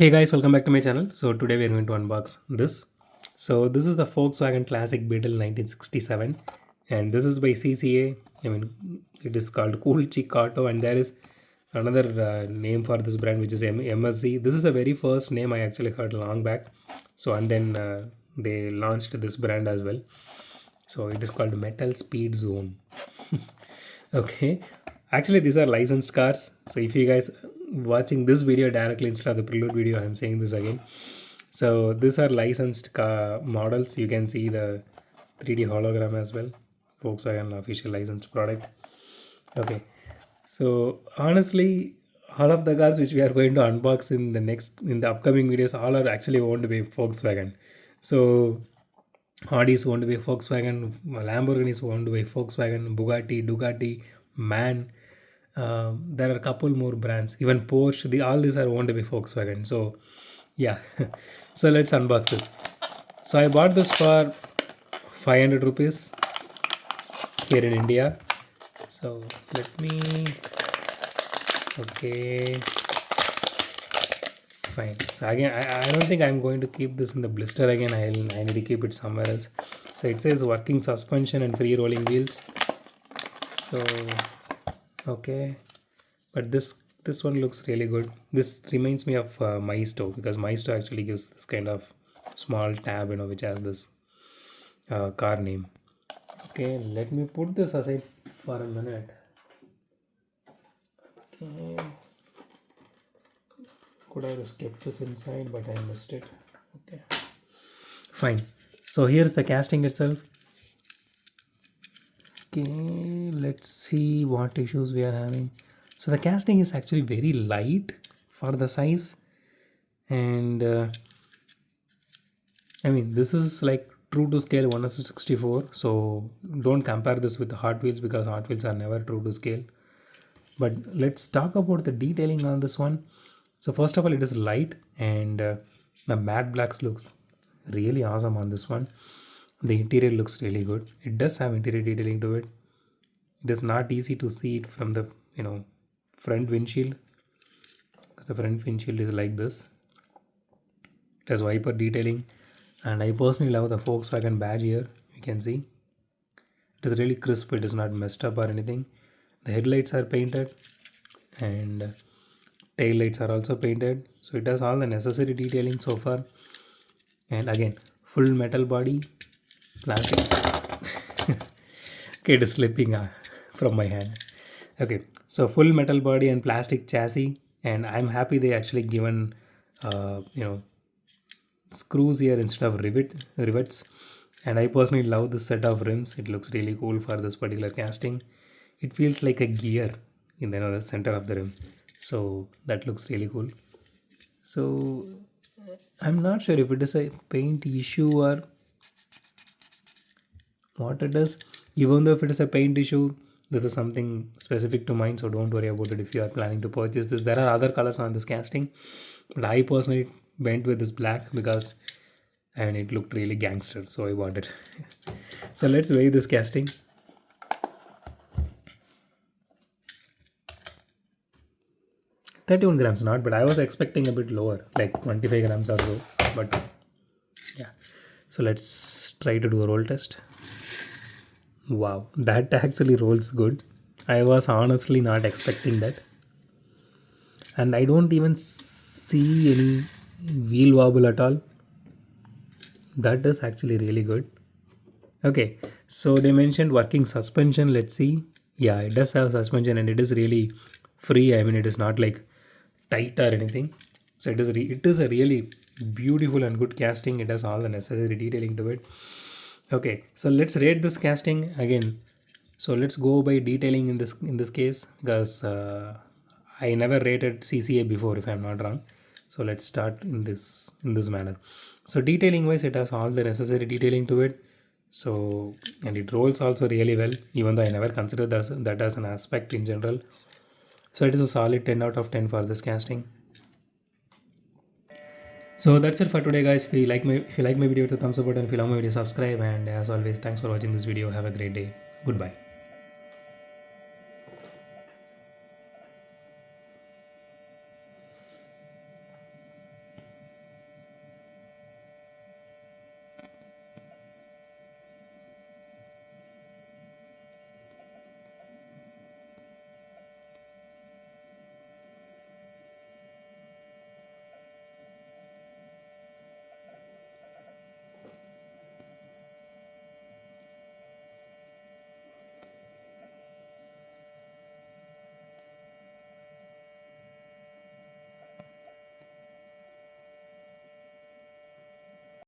Hey guys, welcome back to my channel. So today we are going to unbox this. So this is the Volkswagen Classic Beetle 1967 and this is by CCA. I mean it is called Cool Chick Auto and there is another name for this brand which is MSZ. This is the very first name I actually heard long back. So and then they launched this brand as well. So it is called Metal Speed Zone. Okay, actually these are licensed cars, so if you guys watching this video directly instead of the prelude video, I'm saying this again. So these are licensed car models. You can see the 3D hologram as well. Volkswagen official licensed product. Okay, so honestly all of the cars which we are going to unbox in the upcoming videos all are actually owned by Volkswagen. So Audi is owned by Volkswagen, Lamborghini is owned by Volkswagen, Bugatti, Ducati, MAN. There are a couple more brands, even Porsche. All these are owned by Volkswagen. So, yeah. So let's unbox this. So I bought this for 500 rupees here in India. So let me. Okay. Fine. So again, I don't think I'm going to keep this in the blister again. I need to keep it somewhere else. So it says working suspension and free rolling wheels. So okay, but this one looks really good. This reminds me of Maisto because Maisto actually gives this kind of small tab, which has this car name. Okay, let me put this aside for a minute. Okay. Could have just kept this inside, but I missed it. Okay, fine. So here's the casting itself. Okay, let's see what issues we are having. So the casting is actually very light for the size, and I mean this is like true to scale 1:64. So don't compare this with the Hot Wheels because Hot Wheels are never true to scale. But let's talk about the detailing on this one. So first of all, it is light and the matte blacks looks really awesome on this one. The interior looks really good. It does have interior detailing to it. It is not easy to see it from the front windshield because the front windshield is like this. It has wiper detailing, and I personally love the Volkswagen badge here. You can see it is really crisp. It is not messed up or anything. The headlights are painted and tail lights are also painted, so it has all the necessary detailing so far. And again, full metal body, plastic. Okay, it is slipping from my hand. Okay, so full metal body and plastic chassis, and I'm happy they actually given screws here instead of rivets. And I personally love this set of rims. It looks really cool for this particular casting. It feels like a gear in the center of the rim, so that looks really cool. So I'm not sure if it is a paint issue or what it is. Even though if it is a paint issue, this is something specific to mine, so don't worry about it if you are planning to purchase this. There are other colors on this casting, but I personally went with this black because it looked really gangster, so I bought it. So let's weigh this casting. 31 grams, not, but I was expecting a bit lower, like 25 grams or so, but yeah. So let's try to do a roll test. Wow, that actually rolls good. I was honestly not expecting that, and I don't even see any wheel wobble at all. That is actually really good. Okay, so they mentioned working suspension. Let's see. Yeah, it does have suspension and it is really free. I mean, it is not like tight or anything. So it is a really beautiful and good casting. It has all the necessary detailing to it. Okay, so let's rate this casting again. So let's go by detailing in this case because I never rated CCA before if I'm not wrong. So let's start in this manner. So detailing wise, it has all the necessary detailing to it. So and it rolls also really well, even though I never considered that as an aspect in general. So it is a solid 10 out of 10 for this casting. So that's it for today, guys. If you like my video, hit the thumbs up button. If you love my video, subscribe. And as always, thanks for watching this video. Have a great day. Goodbye.